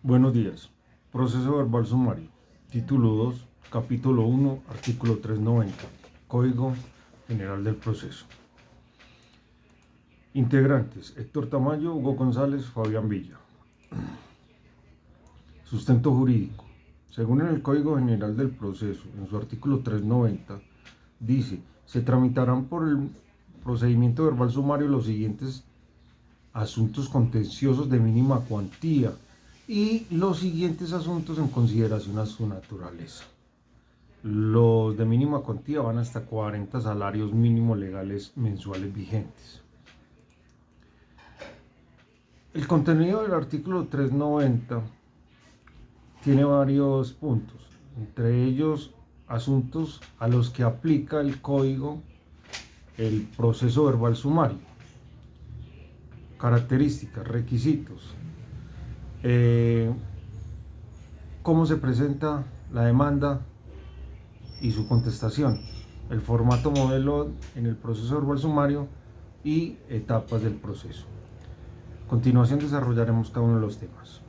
Buenos días. Proceso verbal sumario. Título 2, capítulo 1, artículo 390. Código General del Proceso. Integrantes: Héctor Tamayo, Hugo González, Fabián Villa. Sustento jurídico. Según el Código General del Proceso, en su artículo 390, dice: se tramitarán por el procedimiento verbal sumario los siguientes asuntos contenciosos de mínima cuantía y los siguientes asuntos en consideración a su naturaleza. Los de mínima cuantía van hasta 40 salarios mínimos legales mensuales vigentes. El contenido del artículo 390 tiene varios puntos, entre ellos asuntos a los que aplica el código el proceso verbal sumario, características, requisitos, cómo se presenta la demanda y su contestación, el formato modelo en el proceso verbal sumario y etapas del proceso. A continuación desarrollaremos cada uno de los temas.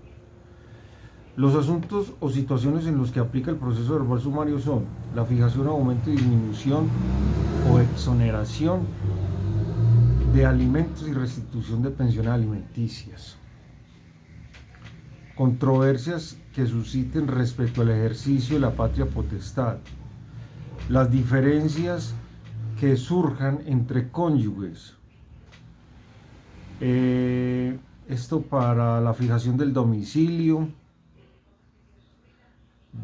Los asuntos o situaciones en los que aplica el proceso verbal sumario son la fijación, aumento y disminución o exoneración de alimentos y restitución de pensiones alimenticias. Controversias que susciten respecto al ejercicio de la patria potestad. Las diferencias que surjan entre cónyuges. Esto para la fijación del domicilio,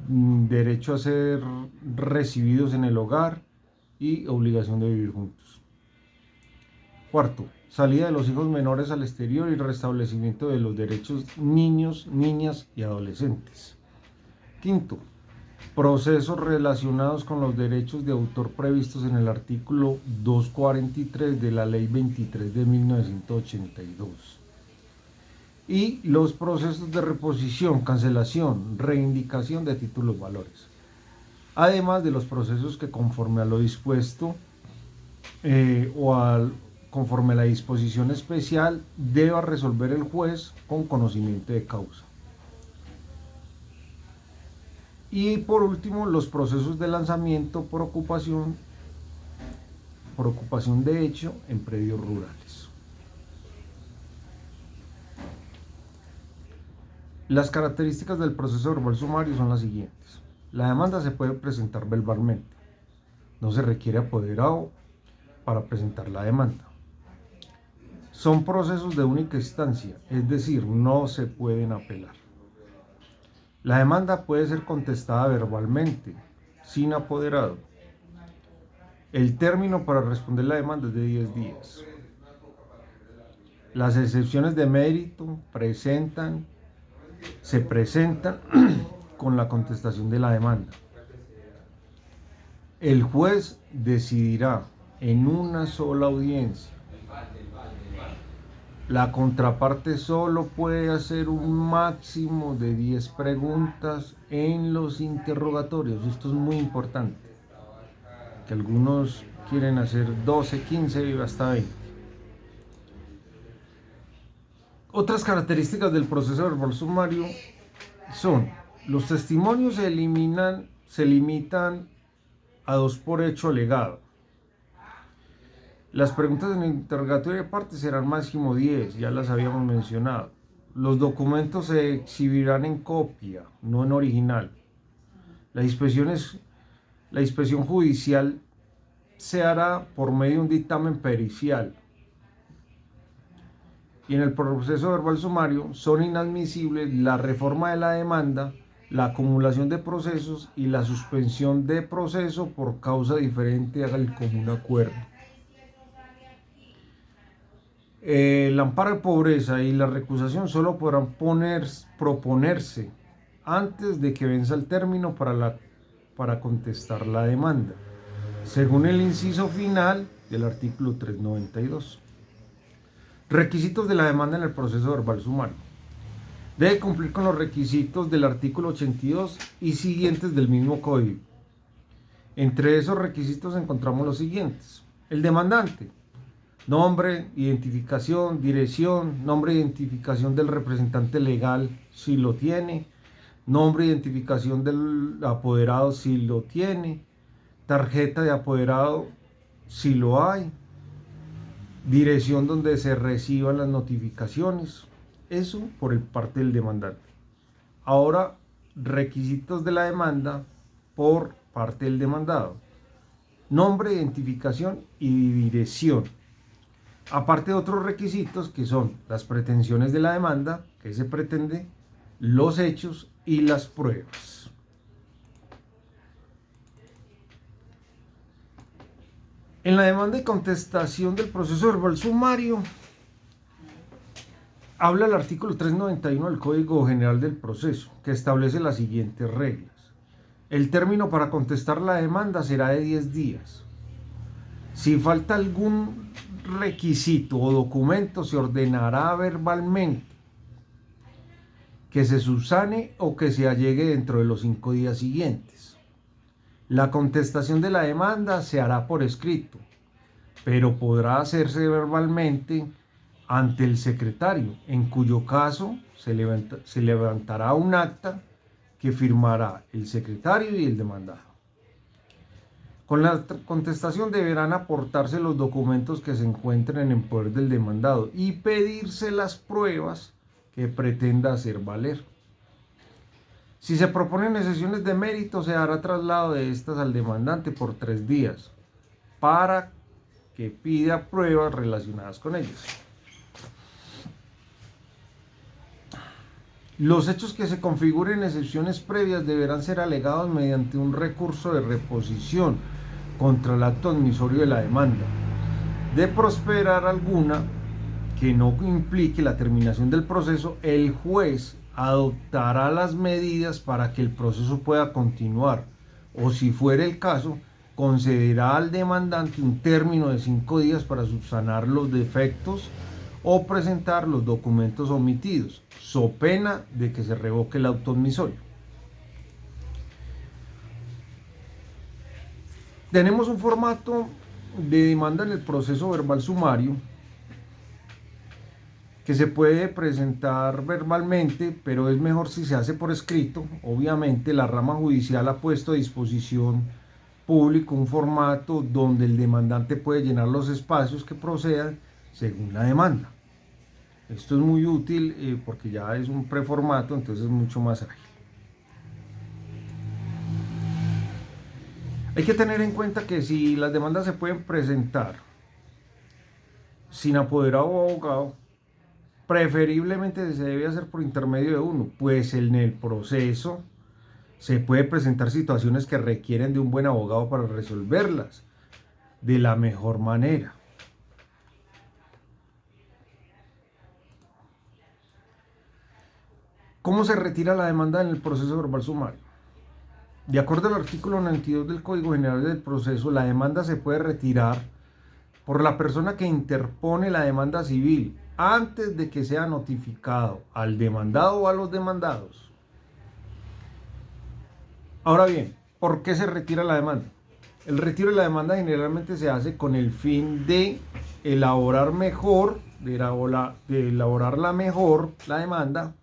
derecho a ser recibidos en el hogar y obligación de vivir juntos. Cuarto, salida de los hijos menores al exterior y restablecimiento de los derechos niños, niñas y adolescentes. Quinto, procesos relacionados con los derechos de autor previstos en el artículo 243 de la Ley 23 de 1982. Y los procesos de reposición, cancelación, reivindicación de títulos valores. Además de los procesos que conforme a lo dispuesto conforme a la disposición especial deba resolver el juez con conocimiento de causa. Y por último, los procesos de lanzamiento por ocupación de hecho en predios rurales. Las características del proceso verbal sumario son las siguientes. La demanda se puede presentar verbalmente. No se requiere apoderado para presentar la demanda. Son procesos de única instancia, es decir, no se pueden apelar. La demanda puede ser contestada verbalmente, sin apoderado. El término para responder la demanda es de 10 días. Las excepciones de mérito se presentan con la contestación de la demanda. El juez decidirá en una sola audiencia. La contraparte solo puede hacer un máximo de 10 preguntas en los interrogatorios. Esto es muy importante, que algunos quieren hacer 12, 15 y hasta 20. Otras características del proceso verbal sumario son: los testimonios se limitan a 2 por hecho alegado. Las preguntas en el interrogatorio de parte serán máximo 10, ya las habíamos mencionado. Los documentos se exhibirán en copia, no en original. La inspección judicial se hará por medio de un dictamen pericial. Y en el proceso verbal sumario son inadmisibles la reforma de la demanda, la acumulación de procesos y la suspensión de proceso por causa diferente al común acuerdo. El amparo de pobreza y la recusación solo podrán proponerse antes de que venza el término para contestar la demanda, según el inciso final del artículo 392. Requisitos de la demanda en el proceso verbal sumario. Debe cumplir con los requisitos del artículo 82 y siguientes del mismo código. Entre esos requisitos encontramos los siguientes. El demandante Nombre, identificación, dirección, nombre e identificación del representante legal si lo tiene, nombre e identificación del apoderado si lo tiene, tarjeta de apoderado si lo hay, dirección donde se reciban las notificaciones. Eso por el parte del demandante. Ahora, requisitos de la demanda por parte del demandado. Nombre, identificación y dirección. Aparte de otros requisitos que son las pretensiones de la demanda, que se pretende, los hechos y las pruebas. En la demanda y contestación del proceso verbal sumario, habla el artículo 391 del Código General del Proceso, que establece las siguientes reglas. El término para contestar la demanda será de 10 días. Si falta algún requisito o documento, se ordenará verbalmente que se subsane o que se allegue dentro de los 5 días siguientes. La contestación de la demanda se hará por escrito, pero podrá hacerse verbalmente ante el secretario, en cuyo caso se levantará un acta que firmará el secretario y el demandado. Con la contestación deberán aportarse los documentos que se encuentren en poder del demandado y pedirse las pruebas que pretenda hacer valer. Si se proponen excepciones de mérito, se hará traslado de estas al demandante por 3 días para que pida pruebas relacionadas con ellas. Los hechos que se configuren excepciones previas deberán ser alegados mediante un recurso de reposición contra el acto admisorio de la demanda. De prosperar alguna que no implique la terminación del proceso, el juez adoptará las medidas para que el proceso pueda continuar, o si fuera el caso, concederá al demandante un término de 5 días para subsanar los defectos o presentar los documentos omitidos, so pena de que se revoque el auto admisorio. Tenemos un formato de demanda en el proceso verbal sumario que se puede presentar verbalmente, pero es mejor si se hace por escrito. Obviamente la rama judicial ha puesto a disposición público un formato donde el demandante puede llenar los espacios que procedan según la demanda. Esto es muy útil porque ya es un preformato, entonces es mucho más ágil. Hay que tener en cuenta que si las demandas se pueden presentar sin apoderado o abogado, preferiblemente se debe hacer por intermedio de uno, pues en el proceso se puede presentar situaciones que requieren de un buen abogado para resolverlas de la mejor manera. ¿Cómo se retira la demanda en el proceso verbal sumario? De acuerdo al artículo 92 del Código General del Proceso, la demanda se puede retirar por la persona que interpone la demanda civil antes de que sea notificado al demandado o a los demandados. Ahora bien, ¿por qué se retira la demanda? El retiro de la demanda generalmente se hace con el fin de elaborar mejor, la demanda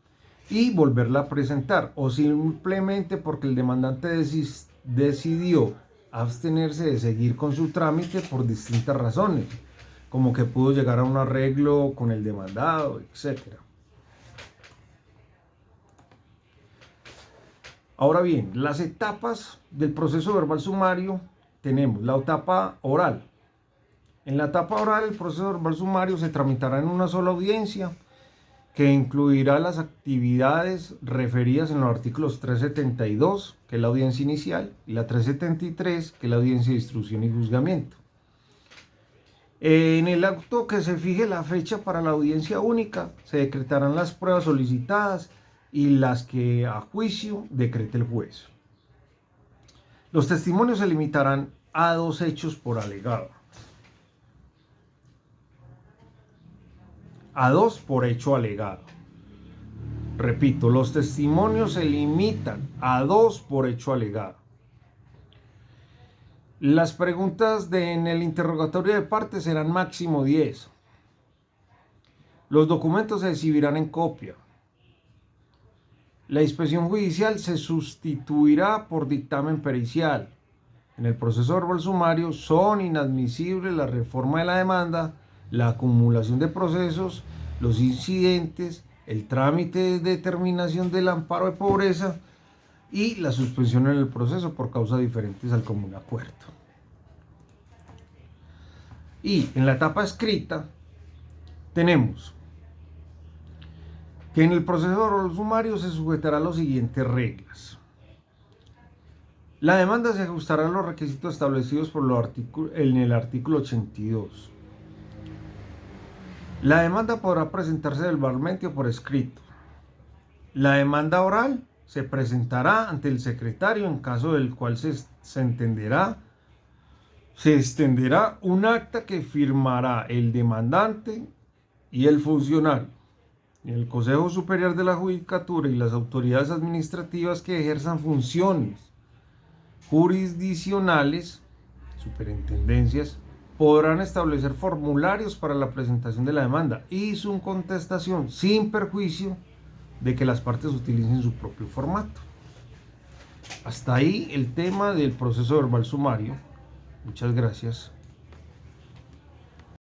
y volverla a presentar, o simplemente porque el demandante decidió abstenerse de seguir con su trámite por distintas razones, como que pudo llegar a un arreglo con el demandado, etc. Ahora bien, las etapas del proceso verbal sumario tenemos la etapa oral. En la etapa oral, el proceso verbal sumario se tramitará en una sola audiencia que incluirá las actividades referidas en los artículos 372, que es la audiencia inicial, y la 373, que es la audiencia de instrucción y juzgamiento. En el acto que se fije la fecha para la audiencia única, se decretarán las pruebas solicitadas y las que a juicio decrete el juez. Los testimonios se limitarán a 2 hechos por alegado. A 2 por hecho alegado. Repito, los testimonios se limitan a 2 por hecho alegado. Las preguntas en el interrogatorio de partes serán máximo 10. Los documentos se exhibirán en copia. La inspección judicial se sustituirá por dictamen pericial. En el proceso verbal sumario son inadmisibles la reforma de la demanda, la acumulación de procesos, los incidentes, el trámite de determinación del amparo de pobreza y la suspensión en el proceso por causas diferentes al común acuerdo. Y en la etapa escrita tenemos que en el proceso verbal sumario se sujetará a las siguientes reglas. La demanda se ajustará a los requisitos establecidos en el artículo 82. La demanda podrá presentarse verbalmente o por escrito. La demanda oral se presentará ante el secretario, en caso del cual se extenderá un acta que firmará el demandante y el funcionario. El Consejo Superior de la Judicatura y las autoridades administrativas que ejerzan funciones jurisdiccionales, superintendencias, podrán establecer formularios para la presentación de la demanda y su contestación sin perjuicio de que las partes utilicen su propio formato. Hasta ahí el tema del proceso verbal sumario. Muchas gracias.